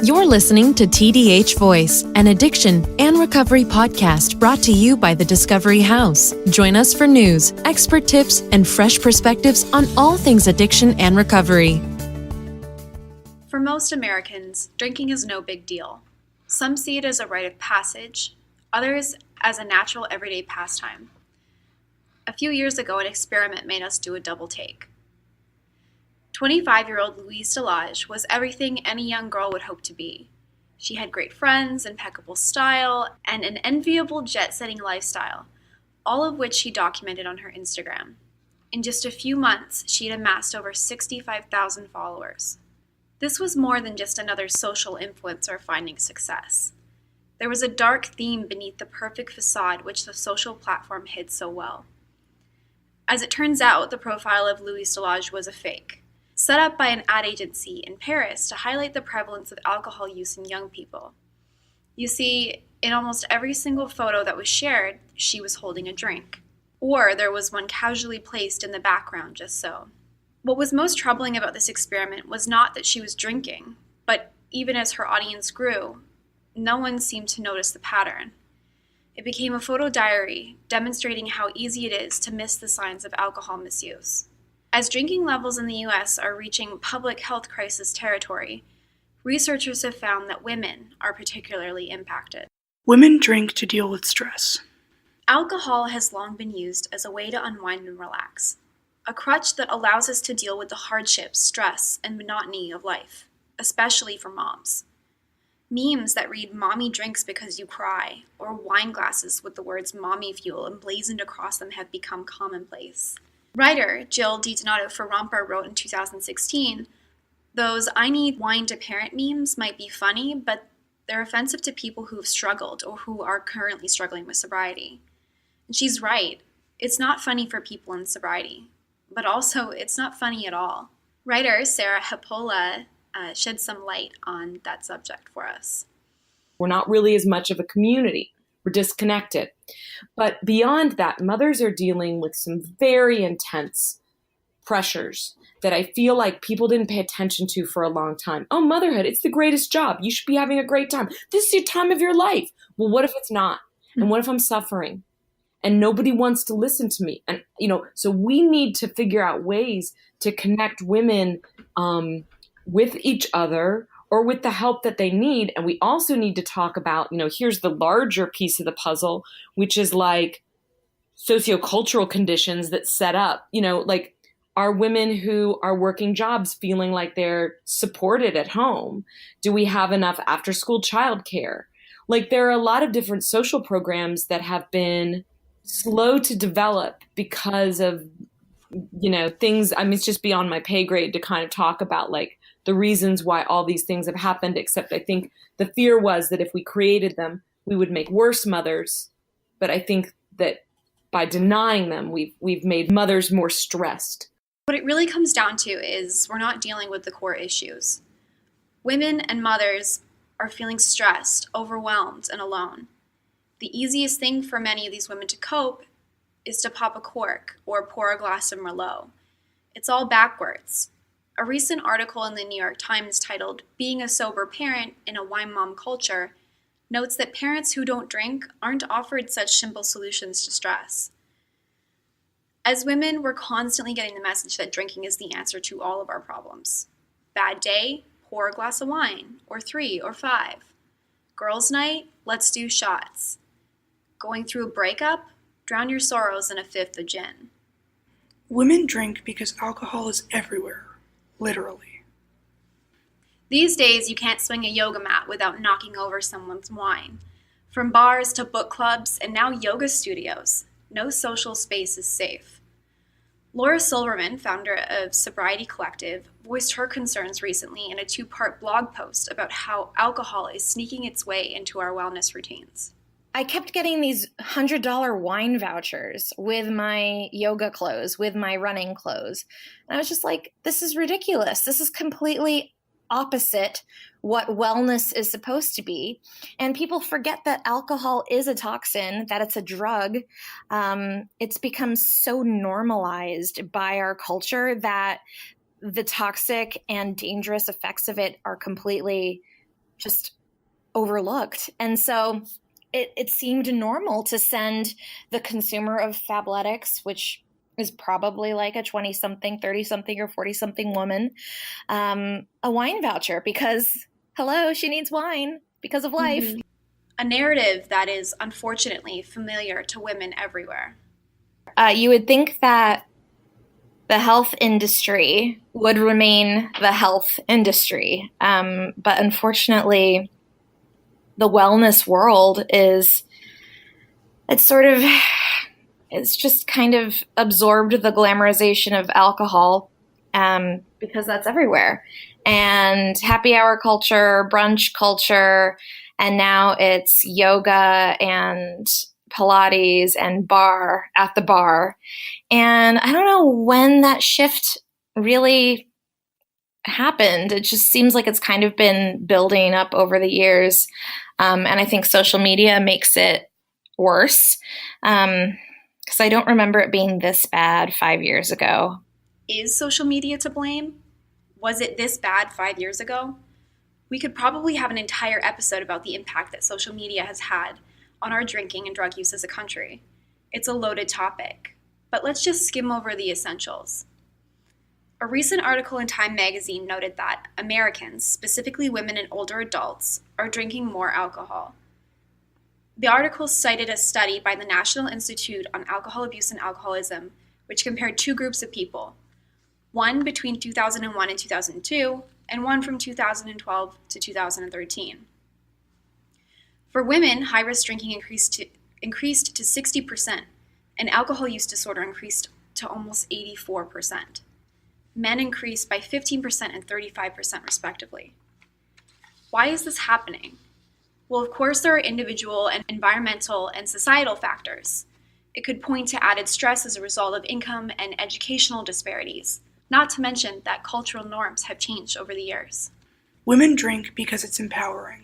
You're listening to TDH Voice, an addiction and recovery podcast brought to you by the Discovery House. Join us for news, expert tips, and fresh perspectives on all things addiction and recovery. For most Americans, drinking is no big deal. Some see it as a rite of passage, others as a natural everyday pastime. A few years ago, an experiment made us do a double take. 25-year-old Louise Delage was everything any young girl would hope to be. She had great friends, impeccable style, and an enviable jet-setting lifestyle, all of which she documented on her Instagram. In just a few months, she had amassed over 65,000 followers. This was more than just another social influencer finding success. There was a dark theme beneath the perfect facade which the social platform hid so well. As it turns out, the profile of Louise Delage was a fake, set up by an ad agency in Paris to highlight the prevalence of alcohol use in young people. You see, in almost every single photo that was shared, she was holding a drink, or there was one casually placed in the background just so. What was most troubling about this experiment was not that she was drinking, but even as her audience grew, no one seemed to notice the pattern. It became a photo diary demonstrating how easy it is to miss the signs of alcohol misuse. As drinking levels in the U.S. are reaching public health crisis territory, researchers have found that women are particularly impacted. Women drink to deal with stress. Alcohol has long been used as a way to unwind and relax, a crutch that allows us to deal with the hardships, stress, and monotony of life, especially for moms. Memes that read "Mommy drinks because you cry," or wine glasses with the words "Mommy fuel" emblazoned across them have become commonplace. Writer Jill DiDonato for Romper wrote in 2016, "Those I need wine to parent memes might be funny, but they're offensive to people who've struggled or who are currently struggling with sobriety." And she's right. It's not funny for people in sobriety, but also it's not funny at all. Writer Sarah Hepola shed some light on that subject for us. We're not really as much of a community. We're disconnected. But beyond that, mothers are dealing with some very intense pressures that I feel like people didn't pay attention to for a long time. Oh, motherhood, it's the greatest job. You should be having a great time. This is your time of your life. Well, what if it's not? And what if I'm suffering? And nobody wants to listen to me. And, so we need to figure out ways to connect women with each other or with the help that they need. And we also need to talk about, here's the larger piece of the puzzle, which is like sociocultural conditions that set up, like, are women who are working jobs feeling like they're supported at home? Do we have enough after-school childcare? Like, there are a lot of different social programs that have been slow to develop because of, things. I mean, it's just beyond my pay grade to kind of talk about like the reasons why all these things have happened, except I think the fear was that if we created them, we would make worse mothers. But I think that by denying them, we've made mothers more stressed. What it really comes down to is we're not dealing with the core issues. Women and mothers are feeling stressed, overwhelmed, and alone. The easiest thing for many of these women to cope is to pop a cork or pour a glass of Merlot. It's all backwards. A recent article in the New York Times titled "Being a Sober Parent in a Wine Mom Culture" notes that parents who don't drink aren't offered such simple solutions to stress. As women, we're constantly getting the message that drinking is the answer to all of our problems. Bad day, pour a glass of wine, or 3 or 5. Girls' night, let's do shots. Going through a breakup, drown your sorrows in a 5th of gin. Women drink because alcohol is everywhere, literally. These days, you can't swing a yoga mat without knocking over someone's wine. From bars to book clubs and now yoga studios, no social space is safe. Laura Silverman, founder of Sobriety Collective, voiced her concerns recently in a 2-part blog post about how alcohol is sneaking its way into our wellness routines. I kept getting these $100 wine vouchers with my yoga clothes, with my running clothes. And I was just like, this is ridiculous. This is completely opposite what wellness is supposed to be. And people forget that alcohol is a toxin, that it's a drug. It's become so normalized by our culture that the toxic and dangerous effects of it are completely just overlooked. And so it seemed normal to send the consumer of Fabletics, which is probably like a 20-something, 30-something, or 40-something woman, a wine voucher because, hello, she needs wine because of life. Mm-hmm. A narrative that is unfortunately familiar to women everywhere. You would think that the health industry would remain the health industry. But unfortunately, the wellness world it's just kind of absorbed the glamorization of alcohol, because that's everywhere. And happy hour culture, brunch culture, and now it's yoga and Pilates and bar at the bar. And I don't know when that shift really happened. It just seems like it's kind of been building up over the years. And I think social media makes it worse, because I don't remember it being this bad 5 years ago. Is social media to blame? Was it this bad 5 years ago? We could probably have an entire episode about the impact that social media has had on our drinking and drug use as a country. It's a loaded topic, but let's just skim over the essentials. A recent article in Time magazine noted that Americans, specifically women and older adults, are drinking more alcohol. The article cited a study by the National Institute on Alcohol Abuse and Alcoholism, which compared two groups of people, one between 2001 and 2002, and one from 2012 to 2013. For women, high-risk drinking increased to 60%, and alcohol use disorder increased to almost 84%. Men increased by 15% and 35% respectively. Why is this happening? Well, of course, there are individual and environmental and societal factors. It could point to added stress as a result of income and educational disparities, not to mention that cultural norms have changed over the years. Women drink because it's empowering.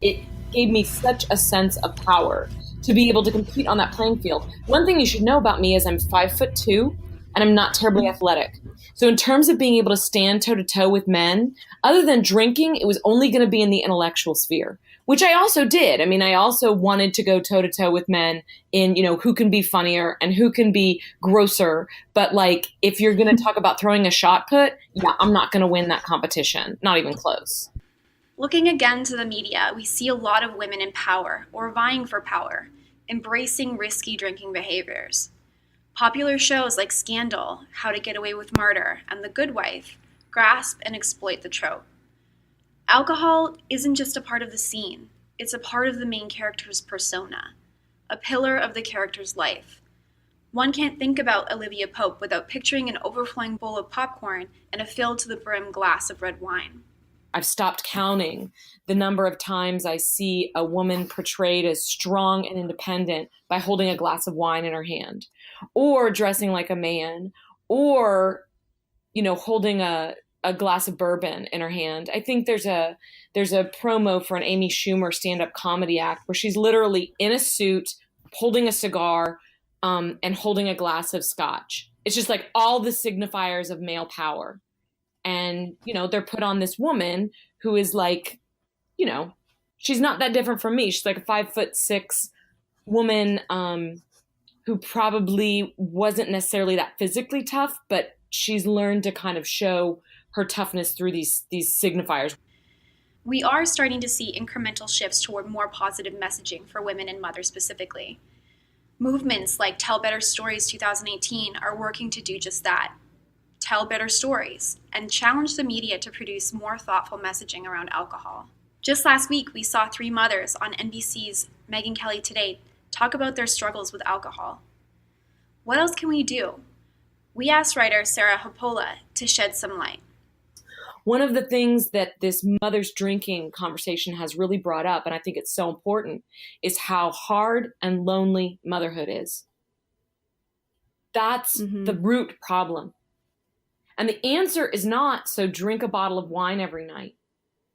It gave me such a sense of power to be able to compete on that playing field. One thing you should know about me is I'm 5'2", and I'm not terribly athletic. So in terms of being able to stand toe-to-toe with men, other than drinking, it was only going to be in the intellectual sphere, which I also did. I mean, I also wanted to go toe-to-toe with men in, who can be funnier and who can be grosser. But like, if you're going to talk about throwing a shot put, yeah, I'm not going to win that competition. Not even close. Looking again to the media, we see a lot of women in power or vying for power, embracing risky drinking behaviors. Popular shows like Scandal, How to Get Away with Murder, and The Good Wife grasp and exploit the trope. Alcohol isn't just a part of the scene, it's a part of the main character's persona, a pillar of the character's life. One can't think about Olivia Pope without picturing an overflowing bowl of popcorn and a filled to the brim glass of red wine. I've stopped counting the number of times I see a woman portrayed as strong and independent by holding a glass of wine in her hand, or dressing like a man, or, holding a glass of bourbon in her hand. I think there's a promo for an Amy Schumer stand-up comedy act where she's literally in a suit, holding a cigar, and holding a glass of scotch. It's just like all the signifiers of male power. And, they're put on this woman who is like, she's not that different from me. She's like a 5'6" woman, who probably wasn't necessarily that physically tough, but she's learned to kind of show her toughness through these signifiers. We are starting to see incremental shifts toward more positive messaging for women and mothers specifically. Movements like Tell Better Stories 2018 are working to do just that. Tell better stories, and challenge the media to produce more thoughtful messaging around alcohol. Just last week, we saw three mothers on NBC's Megyn Kelly Today talk about their struggles with alcohol. What else can we do? We asked writer Sarah Hepola to shed some light. One of the things that this mother's drinking conversation has really brought up, and I think it's so important, is how hard and lonely motherhood is. That's the root problem. And the answer is not, so drink a bottle of wine every night,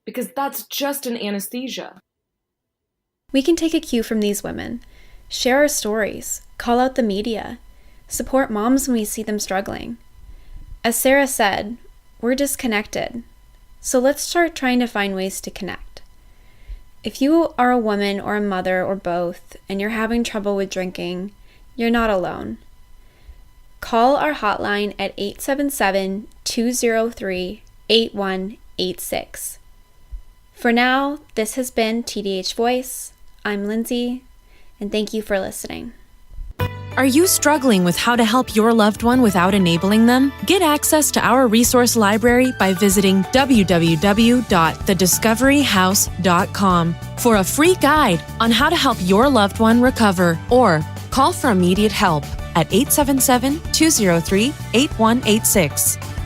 because that's just an anesthesia. We can take a cue from these women, share our stories, call out the media, support moms when we see them struggling. As Sarah said, we're disconnected, so let's start trying to find ways to connect. If you are a woman or a mother or both, and you're having trouble with drinking, you're not alone. Call our hotline at 877-203-8186. For now, this has been TDH Voice. I'm Lindsay, and thank you for listening. Are you struggling with how to help your loved one without enabling them? Get access to our resource library by visiting www.thediscoveryhouse.com for a free guide on how to help your loved one recover, or call for immediate help at 877-203-8186.